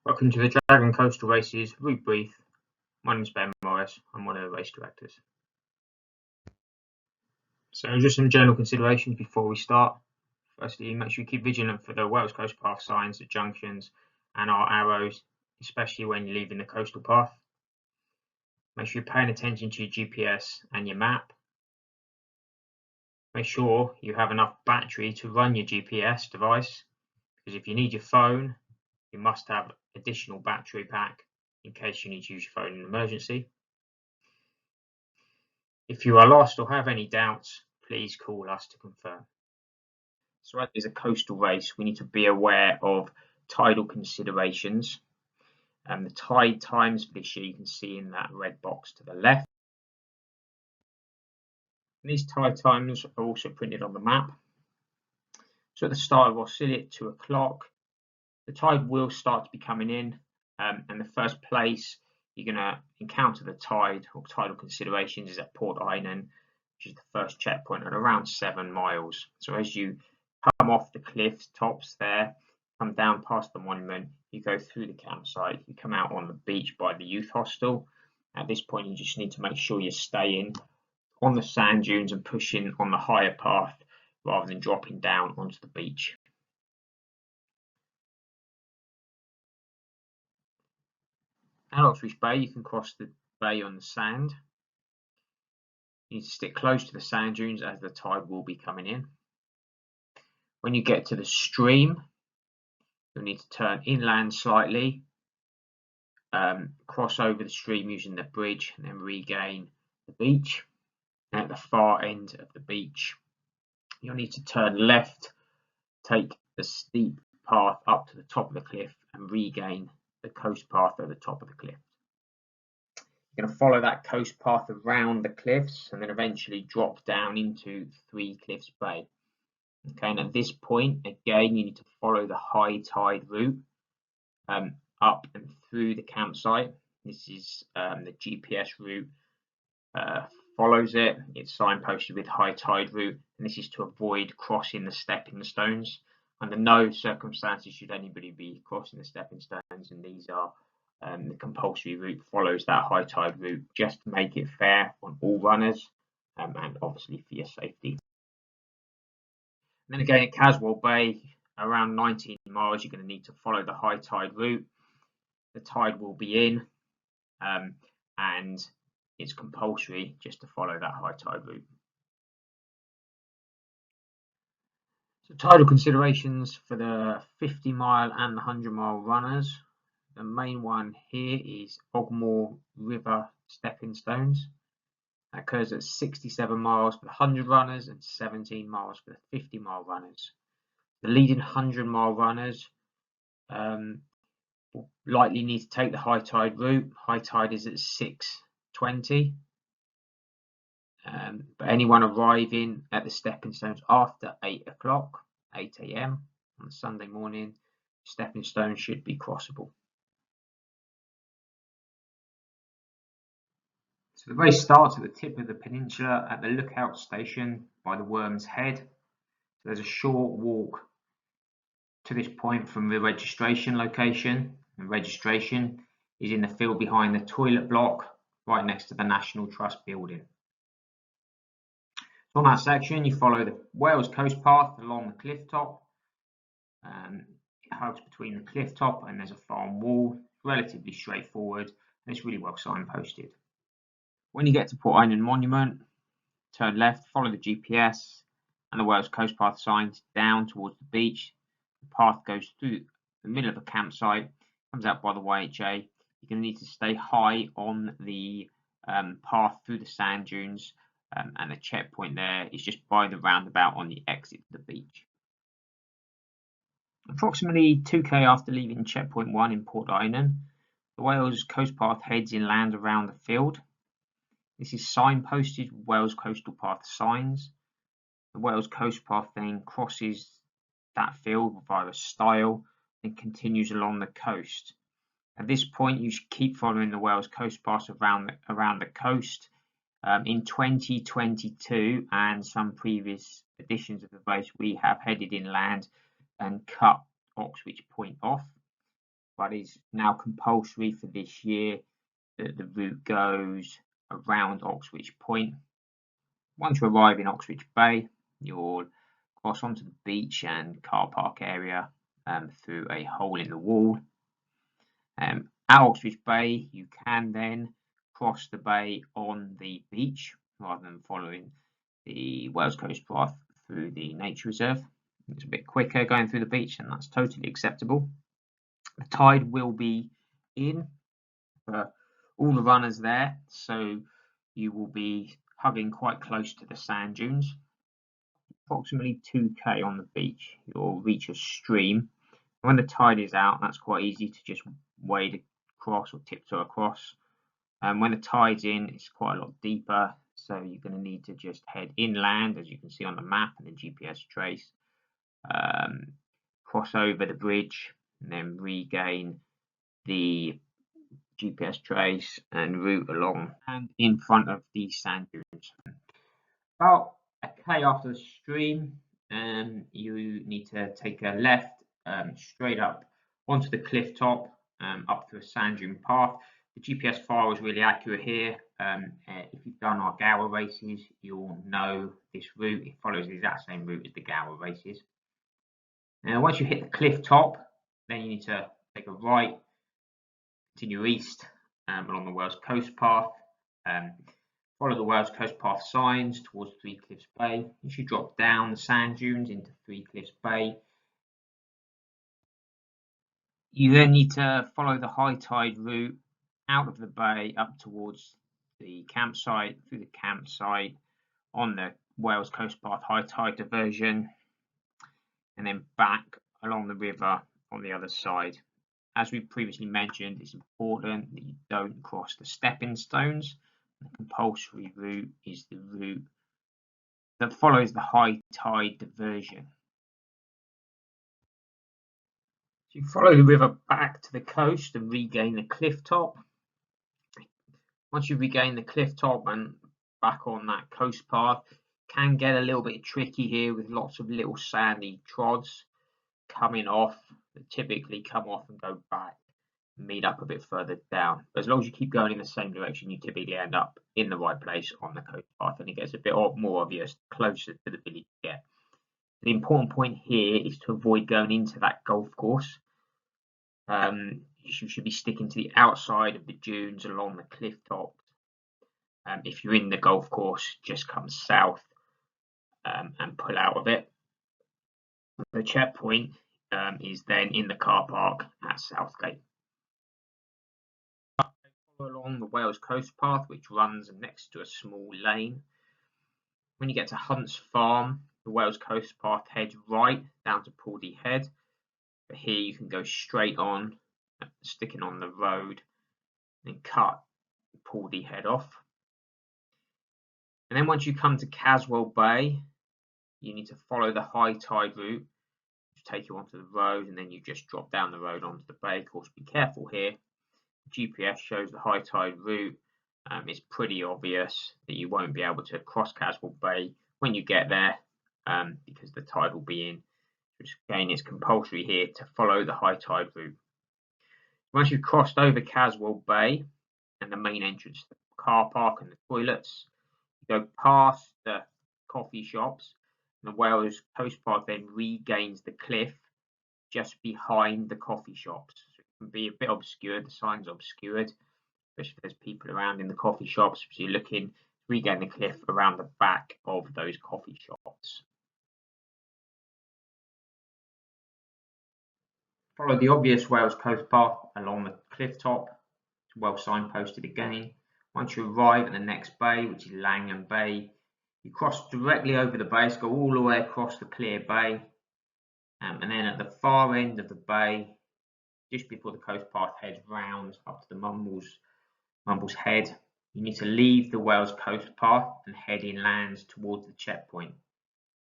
Welcome to the Dragon Coastal Races Route Brief. My name is Ben Morris. I'm one of the race directors. So just some general considerations before we start. Firstly, make sure you keep vigilant for the Wales Coast Path signs at junctions and our arrows, especially when you're leaving the coastal path. Make sure you're paying attention to your GPS and your map. Make sure you have enough battery to run your GPS device, because if you need your phone, you must have additional battery pack in case you need to use your phone in an emergency. If you are lost or have any doubts, please call us to confirm. So as a coastal race, we need to be aware of tidal considerations. The tide times for this year you can see in that red box to the left. And these tide times are also printed on the map. So at the start of Oscilla at 2 o'clock, the tide will start to be coming in, and the first place you're going to encounter the tide or tidal considerations is at Port Eynon, which is the first checkpoint at around 7 miles. So as you come off the cliff tops there, come down past the monument, you go through the campsite, you come out on the beach by the youth hostel. At this point, you just need to make sure you're staying on the sand dunes and pushing on the higher path rather than dropping down onto the beach. At Oxbridge Bay, you can cross the bay on the sand. You need to stick close to the sand dunes as the tide will be coming in. When you get to the stream, you'll need to turn inland slightly, cross over the stream using the bridge, and then regain the beach. And at the far end of the beach, you'll need to turn left, take the steep path up to the top of the cliff, and regain the coast path at the top of the cliff. You're going to follow that coast path around the cliffs and then eventually drop down into Three Cliffs Bay. Okay, and at this point, again, you need to follow the high tide route up and through the campsite. This is the GPS route, follows it. It's signposted with high tide route, and this is to avoid crossing the stepping stones. Under no circumstances should anybody be crossing the stepping stones, and these are the compulsory route follows that high tide route just to make it fair on all runners, and obviously for your safety. And then again at Caswell Bay, around 19 miles, you're going to need to follow the high tide route. The tide will be in, and it's compulsory just to follow that high tide route. So tidal considerations for the 50 mile and the 100 mile runners. The main one here is Ogmore River Stepping Stones. That occurs at 67 miles for the 100 runners and 17 miles for the 50 mile runners. The leading 100 mile runners will likely need to take the high tide route. High tide is at 6:20. But anyone arriving at the stepping stones after 8 o'clock, 8 a.m. on Sunday morning, stepping stones should be crossable. So the race starts at the tip of the peninsula at the lookout station by the Worm's Head. So there's a short walk to this point from the registration location. The registration is in the field behind the toilet block, right next to the National Trust building. So on that section, you follow the Wales Coast Path along the cliff top. It hugs between the cliff top and there's a farm wall. Relatively straightforward, and it's really well signposted. When you get to Port Eynon Monument, turn left, follow the GPS and the Wales Coast Path signs down towards the beach. The path goes through the middle of the campsite, comes out by the YHA. You're going to need to stay high on the path through the sand dunes, and the checkpoint there is just by the roundabout on the exit to the beach. Approximately 2k after leaving checkpoint 1 in Port Eynon, the Wales Coast Path heads inland around the field. This is signposted with Wales Coastal Path signs. The Wales Coast Path then crosses that field via a stile and continues along the coast. At this point, you should keep following the Wales Coast Path around the coast. In 2022 and some previous editions of the race, we have headed inland and cut Oxwich Point off. but it's now compulsory for this year that the route goes around Oxwich Point. Once you arrive in Oxwich Bay, you'll cross onto the beach and car park area through a hole in the wall. At Oxwich Bay, you can then cross the bay on the beach rather than following the Wales Coast Path through the nature reserve. It's a bit quicker going through the beach, and that's totally acceptable. The tide will be in for all the runners there, so you will be hugging quite close to the sand dunes. Approximately 2k on the beach, you'll reach a stream. When the tide is out, that's quite easy to just wade across or tiptoe across. When the tide's in, it's quite a lot deeper, so you're going to need to just head inland, as you can see on the map and the GPS trace, cross over the bridge, and then regain the GPS trace and route along and in front of the sand dunes. About a k after the stream, you need to take a left straight up onto the cliff top, up through a sand dune path. The GPS file is really accurate here. If you've done our Gower races, you'll know this route. It follows the exact same route as the Gower races. Now, once you hit the cliff top, then you need to take a right, continue east along the Wales Coast Path. Follow the Wales Coast Path signs towards Three Cliffs Bay. You should drop down the sand dunes into Three Cliffs Bay. You then need to follow the high tide route out of the bay up towards the campsite, through the campsite, on the Wales Coast Path high tide diversion, and then back along the river on the other side. As we previously mentioned, it's important that you don't cross the stepping stones. The compulsory route is the route that follows the high tide diversion. So you follow the river back to the coast and regain the cliff top. Once you regain the cliff top and back on that coast path, can get a little bit tricky here with lots of little sandy trods coming off that typically come off and go back, meet up a bit further down. But as long as you keep going in the same direction, you typically end up in the right place on the coast path, and it gets a bit more obvious closer to the village you get. The important point here is to avoid going into that golf course. You should be sticking to the outside of the dunes along the cliff tops. If you're in the golf course, just come south and pull out of it. The checkpoint is then in the car park at Southgate. Follow along the Wales Coast Path, which runs next to a small lane. When you get to Hunt's Farm, the Wales Coast Path heads right down to Pawley Head. But here you can go straight on, sticking on the road, and cut Pawley Head off. And then once you come to Caswell Bay, you need to follow the high tide route, which take you onto the road, and then you just drop down the road onto the bay. Of course, be careful here. GPS shows the high tide route. It's pretty obvious that you won't be able to cross Caswell Bay when you get there because the tide will be in. Which again is compulsory here to follow the high tide route. Once you've crossed over Caswell Bay and the main entrance to the car park and the toilets, you go past the coffee shops, and the Wales Coast Path then regains the cliff just behind the coffee shops. So it can be a bit obscured, the sign's obscured, especially if there's people around in the coffee shops. So you're looking to regain the cliff around the back of those coffee shops. Follow the obvious Wales Coast Path along the cliff top. It's well signposted again. Once you arrive at the next bay, which is Langham Bay, you cross directly over the bay, so go all the way across the clear bay. And then at the far end of the bay, just before the coast path heads round up to the Mumbles Head, you need to leave the Wales Coast Path and head inland towards the checkpoint.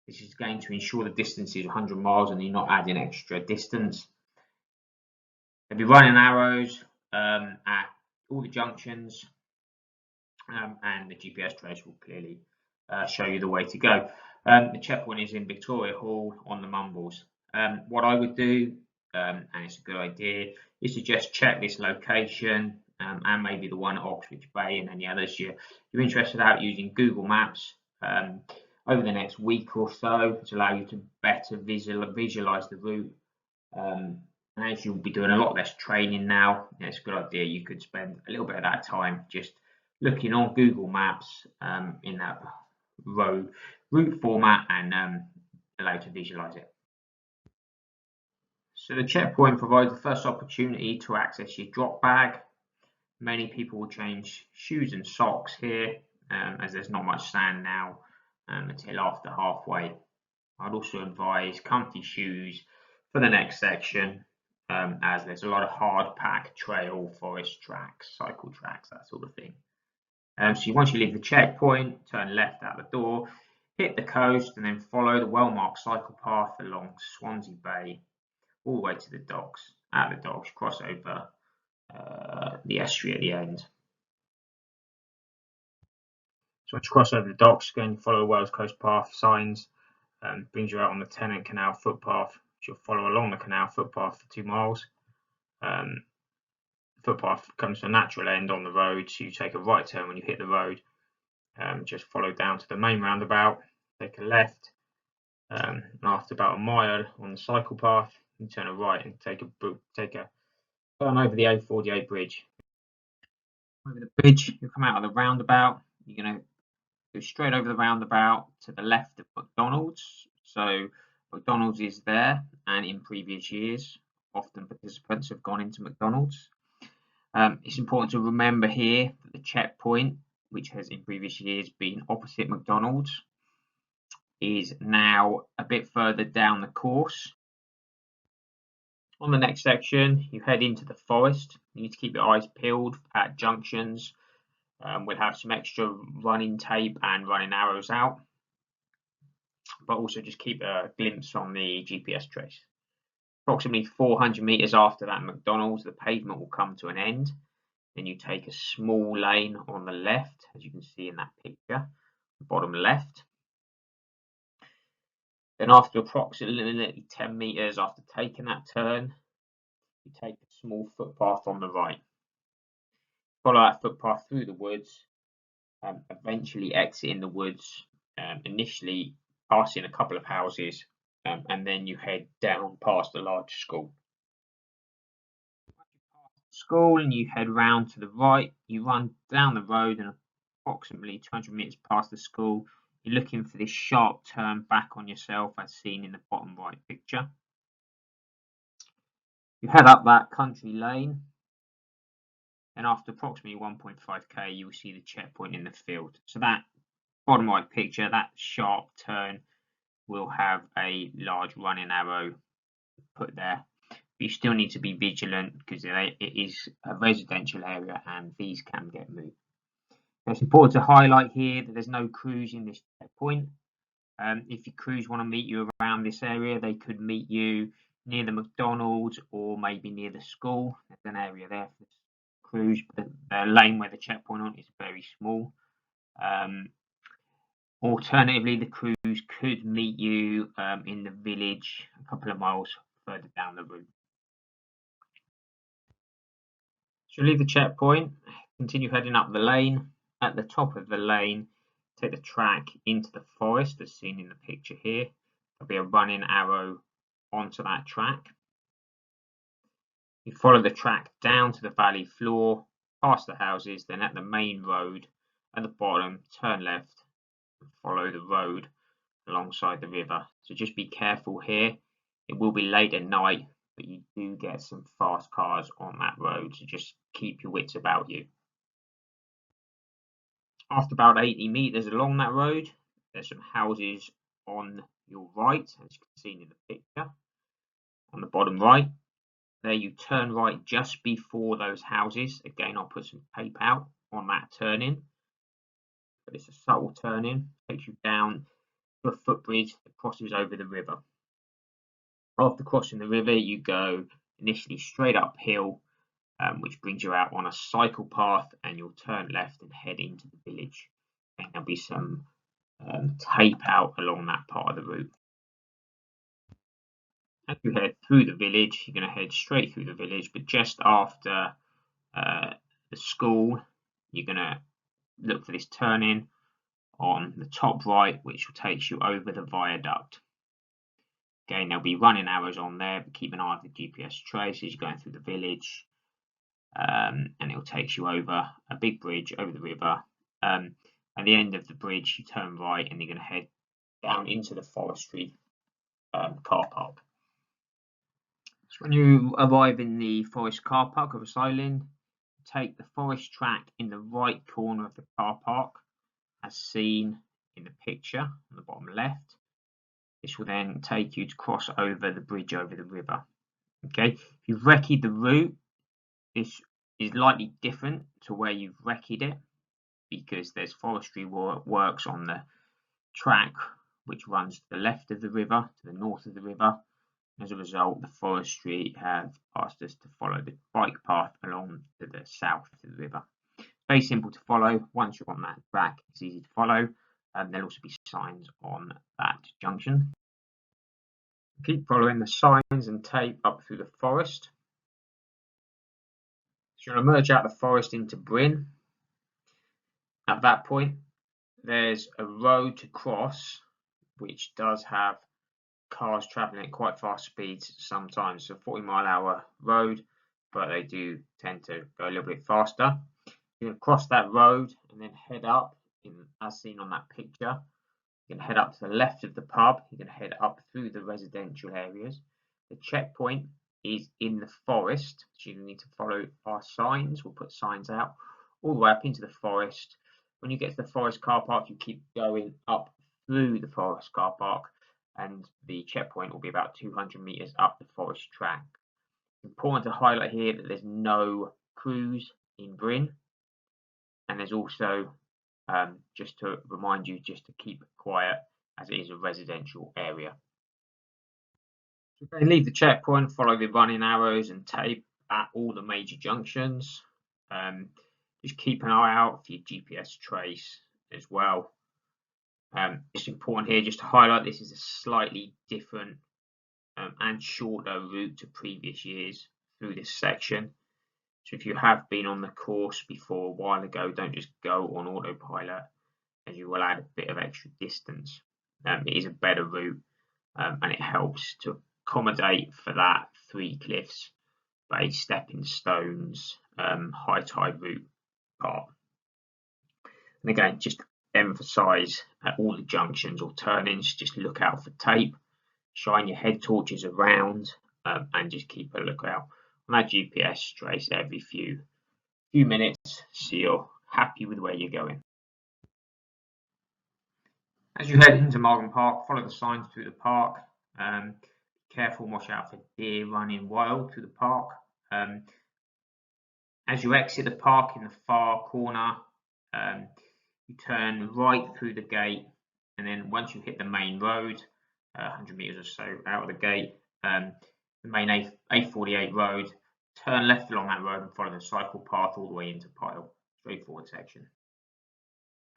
This is going to ensure the distance is 100 miles and you're not adding extra distance. There'll be running arrows at all the junctions, and the GPS trace will clearly show you the way to go. The checkpoint is in Victoria Hall on the Mumbles. What I would do and it's a good idea, is to just check this location and maybe the one at Oxbridge Bay and any others you're interested out using Google Maps over the next week or so to allow you to better visualize the route. And as you'll be doing a lot less training now, it's a good idea you could spend a little bit of that time just looking on Google Maps in that route format and allow you to visualize it. So the checkpoint provides the first opportunity to access your drop bag. Many people will change shoes and socks here as there's not much sand now until after halfway. I'd also advise comfy shoes for the next section as there's a lot of hard pack, trail, forest tracks, cycle tracks, that sort of thing. So once you leave the checkpoint, turn left out the door, hit the coast and then follow the well-marked cycle path along Swansea Bay all the way to the docks. At the docks, cross over the estuary at the end. So once you cross over the docks, again follow Wales Coast Path signs, brings you out on the Tennant Canal footpath, which you'll follow along the canal footpath for 2 miles. The footpath comes to a natural end on the road, so you take a right turn when you hit the road. Just follow down to the main roundabout, take a left, and after about a mile on the cycle path, you turn a right and take a turn over the A48 bridge. Over the bridge, you'll come out of the roundabout. You're going to go straight over the roundabout to the left of McDonald's. So McDonald's is there, and in previous years, often participants have gone into McDonald's. It's important to remember here that the checkpoint, which has in previous years been opposite McDonald's, is now a bit further down the course. On the next section, you head into the forest. You need to keep your eyes peeled at junctions. We'll have some extra running tape and running arrows out, but also just keep a glimpse on the GPS trace. Approximately 400 meters after that McDonald's, the pavement will come to an end. Then you take a small lane on the left, as you can see in that picture, the bottom left. Then after approximately 10 meters after taking that turn, you take a small footpath on the right. Follow that footpath through the woods, eventually exiting the woods, initially passing a couple of houses, and then you head down past a large school. Once you pass the school and you head round to the right, you run down the road and approximately 200 meters past the school, you're looking for this sharp turn back on yourself as seen in the bottom right picture. You head up that country lane, and after approximately 1.5k you will see the checkpoint in the field. So that bottom right picture, that sharp turn, will have a large running arrow put there. But you still need to be vigilant because it is a residential area and these can get moved. It's important to highlight here that there's no crews in this checkpoint. If your crews want to meet you around this area, they could meet you near the McDonald's or maybe near the school. There's an area there for crews, but the lane where the checkpoint on is very small. Alternatively, the crews could meet you in the village a couple of miles further down the route. So leave the checkpoint, continue heading up the lane. At the top of the lane, take the track into the forest as seen in the picture here. There'll be a running arrow onto that track. You follow the track down to the valley floor, past the houses, then at the main road at the bottom, turn left and follow the road alongside the river. So just be careful here. It will be late at night, but you do get some fast cars on that road, so just keep your wits about you. After about 80 meters along that road, there's some houses on your right, as you can see in the picture. On the bottom right, there you turn right just before those houses. Again, I'll put some tape out on that turn-in, but it's a subtle turn-in, takes you down to a footbridge that crosses over the river. After crossing the river, you go initially straight uphill, which brings you out on a cycle path, and you'll turn left and head into the village. And there'll be some tape out along that part of the route. As you head through the village, you're going to head straight through the village, but just after the school, you're going to look for this turning on the top right, which will take you over the viaduct. Again, there'll be running arrows on there, but keep an eye on the GPS trace as you're going through the village, and it will take you over a big bridge over the river. At the end of the bridge, you turn right, and you're going to head down into the forestry car park. So when you arrive in the forest car park of Rhys-Island, take the forest track in the right corner of the car park, as seen in the picture on the bottom left. This will then take you to cross over the bridge over the river. Okay, if you've recce'd the route, this is likely different to where you've recce'd it, because there's forestry works on the track which runs to the left of the river, to the north of the river. As a result, the forestry have asked us to follow the bike path along to the south of the river. It's very simple to follow. Once you're on that track, it's easy to follow. There'll also be signs on that junction. Keep following the signs and tape up through the forest. So you'll emerge out of the forest into Bryn. At that point, there's a road to cross, which does have cars travelling at quite fast speeds sometimes. So 40-mile-an-hour road, but they do tend to go a little bit faster. You're going to cross that road and then head up, as seen on that picture. You can head up to the left of the pub. You can head up through the residential areas. The checkpoint is in the forest, so you need to follow our signs. We'll put signs out all the way up into the forest. When you get to the forest car park, you keep going up through the forest car park, and the checkpoint will be about 200 meters up the forest track. It's important to highlight here that there's no crews in Bryn, and there's also just to remind you just to keep it quiet, as it is a residential area. So then leave the checkpoint, follow the running arrows and tape at all the major junctions. Just keep an eye out for your GPS trace as well. It's important here just to highlight this is a slightly different and shorter route to previous years through this section. So if you have been on the course before a while ago, don't just go on autopilot, as you will add a bit of extra distance. It is a better route, and it helps to accommodate for that 3 cliffs, base, stepping stones, high tide route part. And again, just emphasize at all the junctions or turnings, just look out for tape, shine your head torches around, and just keep a lookout on that GPS trace every few minutes, so you're happy with where you're going. As you head into Margam Park, follow the signs through the park. Be careful and watch out for deer running wild through the park. As you exit the park in the far corner, you turn right through the gate, and then once you hit the main road, 100 meters or so out of the gate, the main A48 road, turn left along that road and follow the cycle path all the way into Pyle. Straightforward section.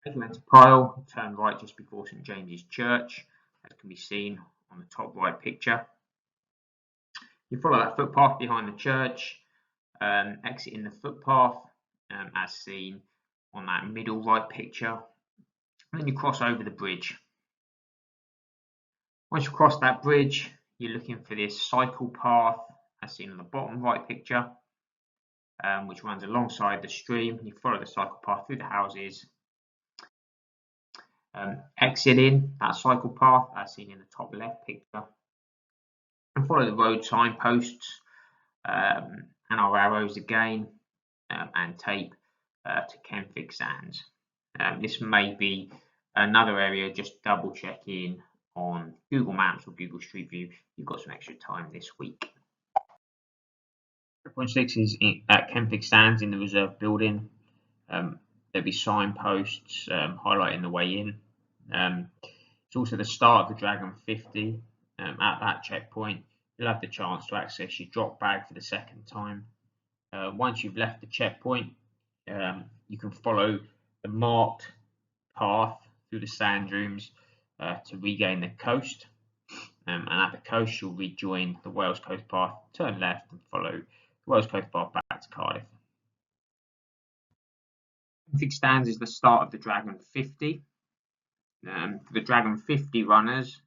As you enter Pyle, turn right just before St James's Church, as can be seen on the top right picture. You follow that footpath behind the church, exiting the footpath as seen on that middle right picture, and then you cross over the bridge. Once you cross that bridge, you're looking for this cycle path as seen on the bottom right picture, which runs alongside the stream. You follow the cycle path through the houses, exiting that cycle path as seen in the top left picture, and follow the road signposts and our arrows again, and tape to Kenfig Sands. This may be another area, just double checking on Google Maps or Google Street View. You've got some extra time this week. 3.6 is at Kenfig Sands in the reserve building. There'll be signposts highlighting the way in. It's also the start of the Dragon 50. At that checkpoint, you'll have the chance to access your drop bag for the second time. Once you've left the checkpoint, you can follow the marked path through the sand dunes to regain the coast. and at the coast you'll rejoin the Wales Coast Path, turn left and follow the Wales Coast Path back to Cardiff. Big Stands is the start of the Dragon 50. For the Dragon 50 runners,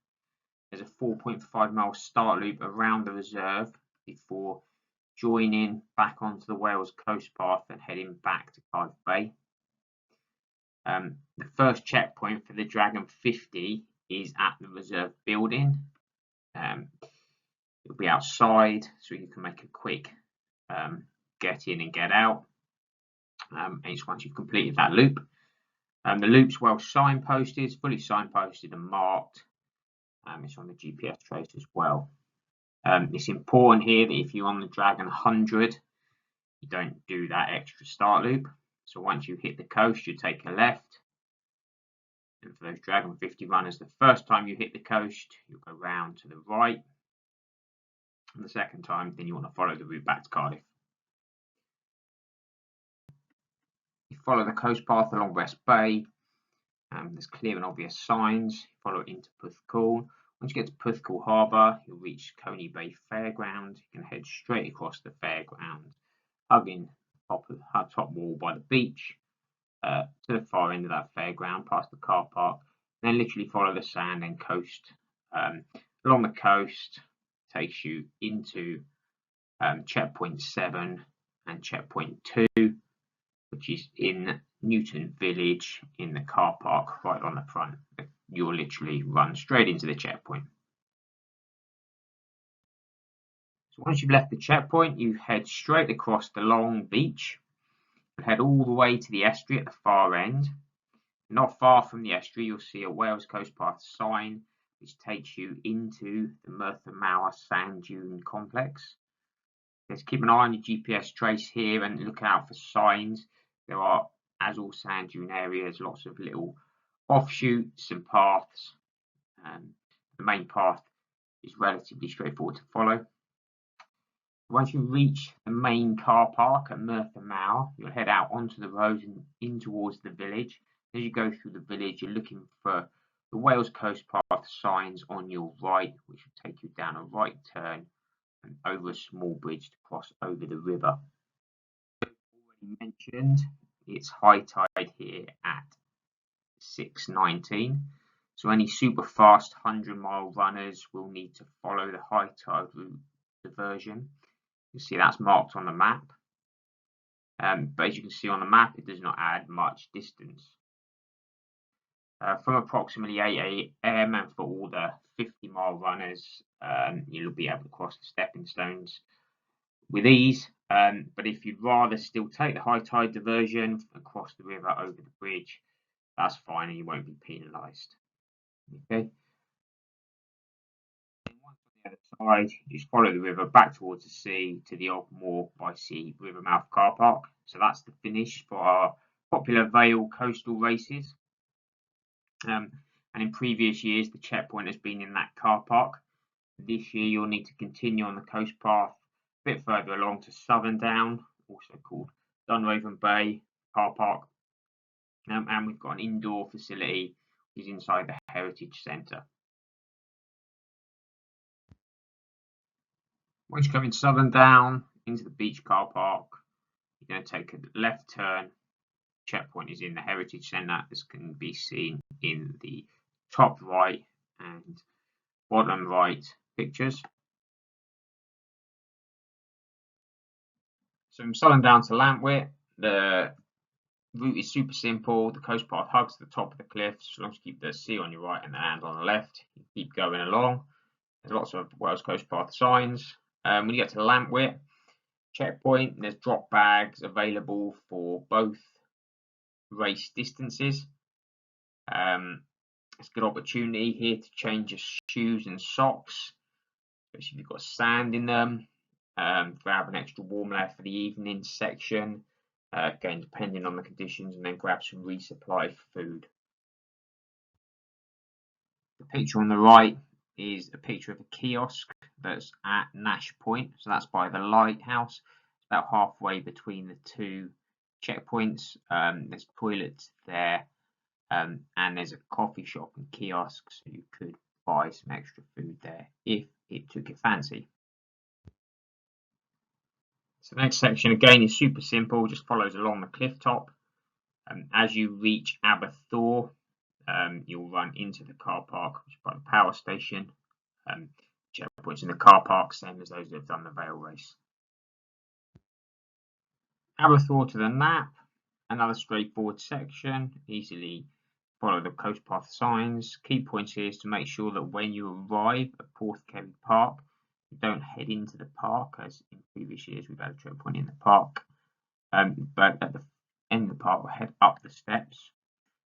there's a 4.5 mile start loop around the reserve before joining back onto the Wales Coast Path and heading back to Cardiff Bay. The first checkpoint for the Dragon 50 is at the reserve building. It'll be outside, so you can make a quick get in and get out. And it's once you've completed that loop. The loop's well signposted, it's fully signposted and marked. It's on the GPS trace as well. It's important here that if you're on the Dragon 100, you don't do that extra start loop. So once you hit the coast, you take a left. And for those Dragon 50 runners, the first time you hit the coast, you'll go round to the right. And the second time, then you want to follow the route back to Cardiff. You follow the coast path along West Bay. There's clear and obvious signs. You follow it into Porthcawl. Once you get to Porthcawl Harbour, you'll reach Coney Bay Fairground. You can head straight across the fairground, hugging the top wall by the beach, to the far end of that fairground, past the car park. Then literally follow the sand and coast. Along the coast takes you into checkpoint 7 and checkpoint 2, which is in Newton Village in the car park right on the front. You'll literally run straight into the checkpoint. So once you've left the checkpoint, you head straight across the long beach. You head all the way to the estuary at the far end. Not far from the estuary, you'll see a Wales Coast Path sign which takes you into the Merthyr Mawr Sand Dune Complex. Just keep an eye on your GPS trace here and look out for signs. There are, as all sand dune areas, lots of little offshoots and paths. The main path is relatively straightforward to follow. Once you reach the main car park at Merthyr Mawr, you'll head out onto the road and in towards the village. As you go through the village, you're looking for the Wales Coast Path signs on your right, which will take you down a right turn and over a small bridge to cross over the river. As already mentioned, it's high tide here at 6:19, so any super fast 100-mile runners will need to follow the high tide route diversion. You see that's marked on the map, but as you can see on the map, it does not add much distance. From approximately 8 AM and for all the 50-mile runners, you'll be able to cross the stepping stones with ease. But if you'd rather still take the high tide diversion and cross the river over the bridge, that's fine and you won't be penalised. Okay. Once on the other side, you just follow the river back towards the sea to the Old Moor by Sea Rivermouth car park. So that's the finish for our popular Vale coastal races. And in previous years, the checkpoint has been in that car park. This year, you'll need to continue on the coast path a bit further along to Southerndown, also called Dunraven Bay car park. And we've got an indoor facility which is inside the Heritage Centre. Once you come in Southerndown into the beach car park, you're going to take a left turn. Checkpoint is in the Heritage Centre, as can be seen in the top right and bottom right pictures. So from Southerndown to Llantwit, the route is super simple. The coast path hugs the top of the cliffs. As long as you keep the sea on your right and the land on the left, you keep going along. There's lots of Wales Coast Path signs. When you get to Llantwit checkpoint, there's drop bags available for both race distances. It's a good opportunity here to change your shoes and socks, especially if you've got sand in them. Grab an extra warm layer for the evening section, again depending on the conditions, and then grab some resupply food. The picture on the right is a picture of a kiosk that's at Nash Point, so that's by the lighthouse. It's about halfway between the two checkpoints. There's toilets there, and there's a coffee shop and kiosk, so you could buy some extra food there if it took your fancy. So the next section again is super simple, just follows along the cliff top. As you reach Aberthor, you'll run into the car park, which is by the power station. Checkpoints in the car park, same as those that have done the Vale race. Aberthor to the Knap, another straightforward section, easily follow the coast path signs. Key points here is to make sure that when you arrive at Porthkerry Park, you don't head into the park, as in previous years we've had a checkpoint in the park. But at the end of the park, we'll head up the steps.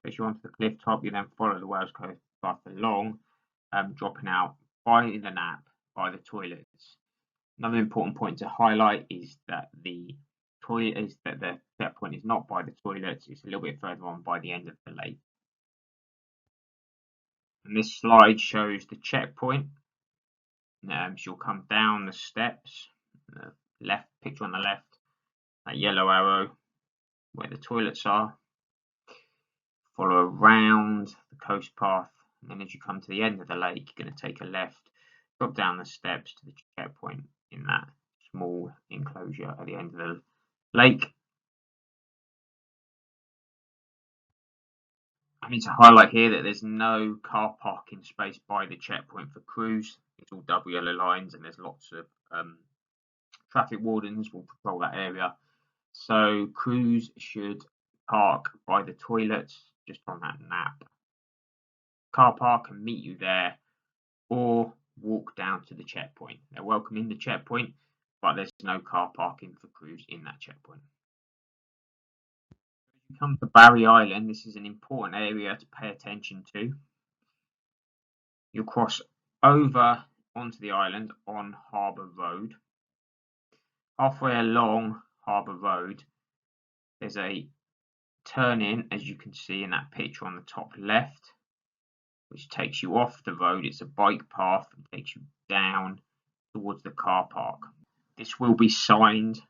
As you're onto the cliff top, you then follow the Wales coast path along, dropping out by the Knap, by the toilets. Another important point to highlight is that the checkpoint is not by the toilets, it's a little bit further on by the end of the lake. And this slide shows the checkpoint. So you'll come down the steps, the left picture on the left, that yellow arrow where the toilets are. Follow around the coast path, and then as you come to the end of the lake, you're going to take a left, drop down the steps to the checkpoint in that small enclosure at the end of the lake. I need to highlight here that there's no car parking space by the checkpoint for crews. It's all double yellow lines, and there's lots of traffic wardens will patrol that area. So crews should park by the toilets just on that Knap. Car park can meet you there or walk down to the checkpoint. They're welcome in the checkpoint, but there's no car parking for crews in that checkpoint. As you come to Barry Island, this is an important area to pay attention to. You'll cross over onto the island on Harbour Road. Halfway along Harbour Road, there's a turn in, as you can see in that picture on the top left, which takes you off the road. It's a bike path and takes you down towards the car park. This will be signed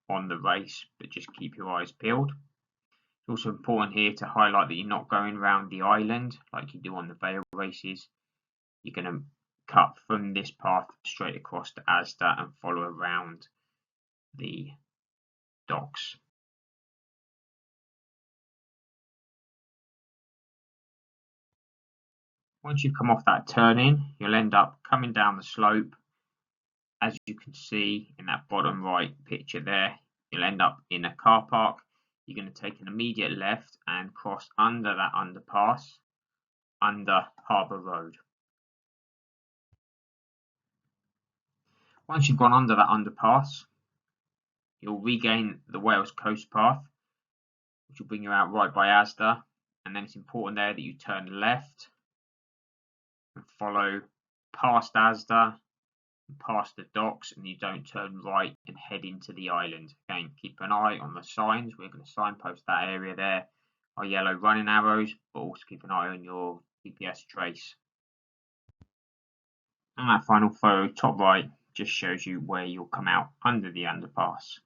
on the race, but just keep your eyes peeled. It's also important here to highlight that you're not going around the island like you do on the Vale races. You're going to cut from this path straight across to Asda and follow around the docks. Once you've come off that turn-in, you'll end up coming down the slope. As you can see in that bottom right picture there, you'll end up in a car park. You're going to take an immediate left and cross under that underpass, under Harbour Road. Once you've gone under that underpass, you'll regain the Wales coast path, which will bring you out right by Asda. And then it's important there that you turn left and follow past Asda and past the docks, and you don't turn right and head into the island. Again, keep an eye on the signs. We're going to signpost that area there, our yellow running arrows, but also keep an eye on your GPS trace. And that final photo, top right, just shows you where you'll come out under the underpass,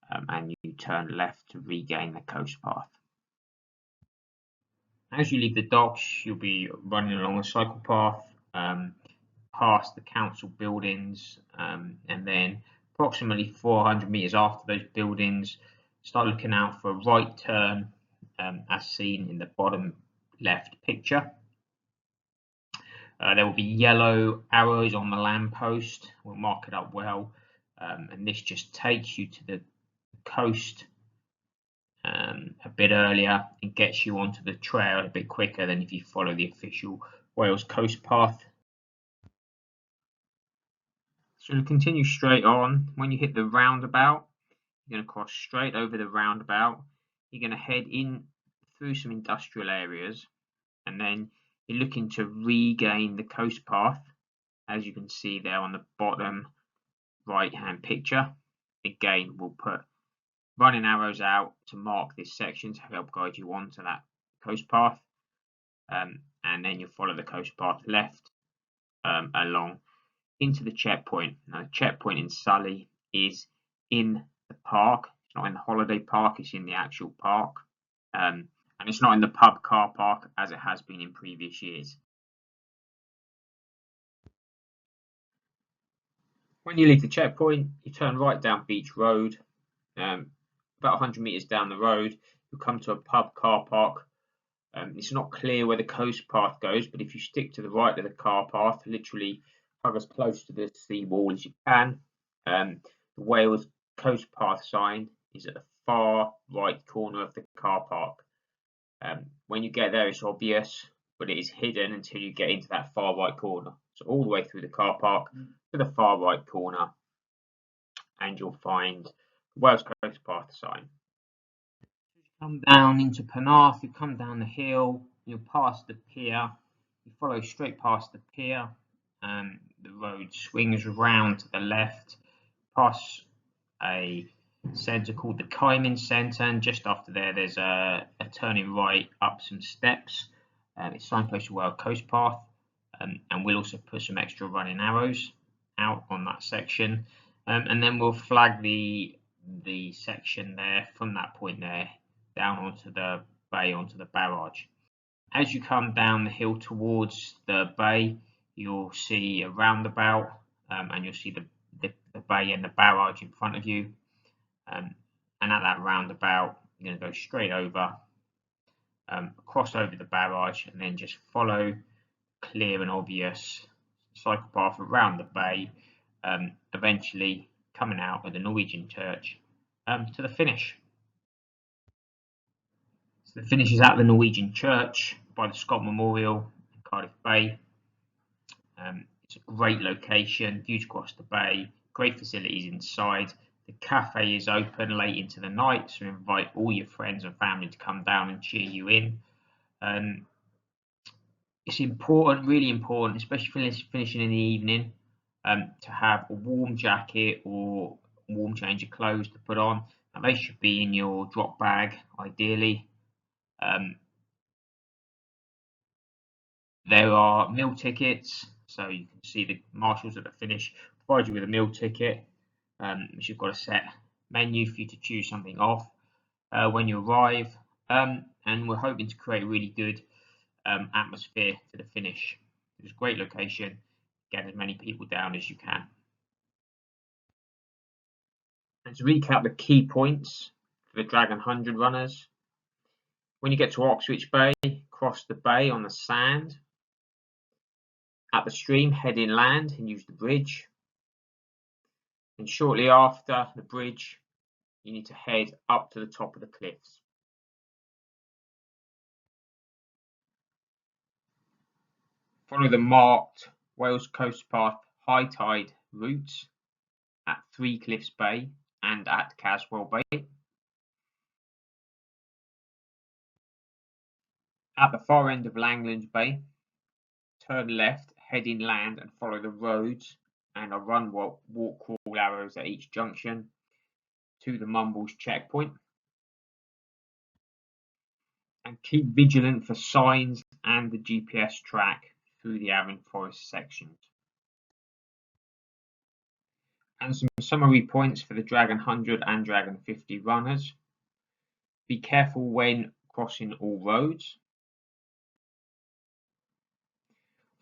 and you turn left to regain the coast path. As you leave the docks, you'll be running along a cycle path past the council buildings, and then approximately 400 metres after those buildings, start looking out for a right turn, as seen in the bottom left picture. There will be yellow arrows on the lamppost. We'll mark it up well, and this just takes you to the coast a bit earlier and gets you onto the trail a bit quicker than if you follow the official Wales coast path. So to continue straight on, when you hit the roundabout, you're going to cross straight over the roundabout. You're going to head in through some industrial areas, and then you're looking to regain the coast path, as you can see there on the bottom right hand picture. Again, we'll put running arrows out to mark this section to help guide you onto that coast path, and then you'll follow the coast path left along into the checkpoint. Now, the checkpoint in Sully is in the park. It's not in the holiday park, it's in the actual park. And it's not in the pub car park as it has been in previous years. When you leave the checkpoint, you turn right down Beach Road. About 100 metres down the road, you'll come to a pub car park. It's not clear where the coast path goes, but if you stick to the right of the car path, literally hug as close to the sea wall as you can, the Wales Coast Path sign is at the far right corner of the car park. When you get there, it's obvious, but it is hidden until you get into that far right corner. So all the way through the car park to the far right corner, and you'll find the Wales Coast Path sign. Come down into Penarth, you come down the hill, you'll pass the pier, you follow straight past the pier, and the road swings round to the left, past a centre called the Kymin Centre, and just after there's a turning right up some steps. It's signposted Wales Coast Path, and we'll also put some extra running arrows out on that section, and then we'll flag the section there from that point there down onto the bay, onto the barrage. As you come down the hill towards the bay, you'll see a roundabout, and you'll see the bay and the barrage in front of you. And at that roundabout, you're going to go straight over, cross over the barrage, and then just follow clear and obvious cycle path around the bay, eventually coming out of the Norwegian church to the finish. So the finish is at the Norwegian church by the Scott Memorial in Cardiff Bay. It's a great location, views across the bay, great facilities inside. The cafe is open late into the night, so invite all your friends and family to come down and cheer you in. It's important, really important, especially finishing in the evening, to have a warm jacket or warm change of clothes to put on. Now, they should be in your drop bag, ideally. There are meal tickets, so you can see the marshals at the finish provide you with a meal ticket, which you've got a set menu for you to choose something off when you arrive, and we're hoping to create a really good atmosphere to the finish. It's a great location, get as many people down as you can. And to recap the key points for the Dragon 100 runners: when you get to Oxwich Bay, cross the bay on the sand. At the stream, head inland and use the bridge. And shortly after the bridge, you need to head up to the top of the cliffs. Follow the marked Wales Coast Path high tide routes at Three Cliffs Bay and at Caswell Bay. At the far end of Langlands Bay, turn left, head inland and follow the roads and a run, walk, crawl arrows at each junction to the Mumbles checkpoint. And keep vigilant for signs and the GPS track through the Avon Forest sections. And some summary points for the Dragon 100 and Dragon 50 runners. Be careful when crossing all roads.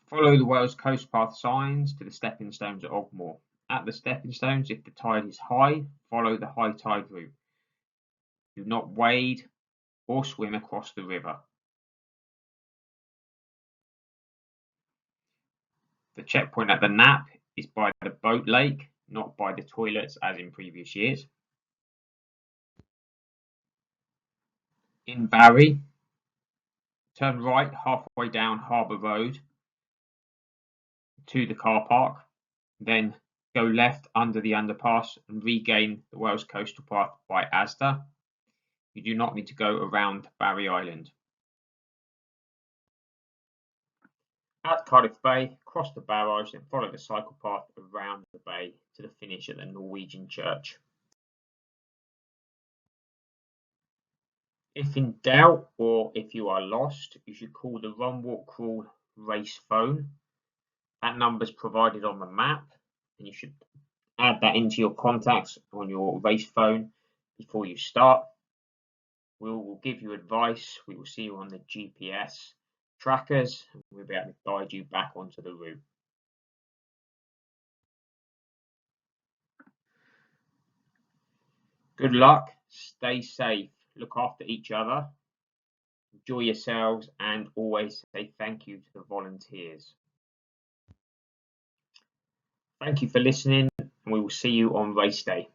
Follow the Wales Coast Path signs to the stepping stones at Ogmore. At the stepping stones, if the tide is high, follow the high tide route. Do not wade or swim across the river. The checkpoint at the Nap is by the boat lake, not by the toilets as in previous years. In Barry, turn right halfway down Harbour Road to the car park, then go left under the underpass and regain the Wales Coastal Path by Asda. You do not need to go around Barry Island. At Cardiff Bay, cross the barrage and follow the cycle path around the bay to the finish at the Norwegian church. If in doubt or if you are lost, you should call the Run Walk Crawl race phone. That number is provided on the map, and you should add that into your contacts on your race phone before you start. We will give you advice. We will see you on the GPS trackers, and we'll be able to guide you back onto the route. Good luck, stay safe, look after each other, enjoy yourselves, and always say thank you to the volunteers. Thank you for listening, and we will see you on race day.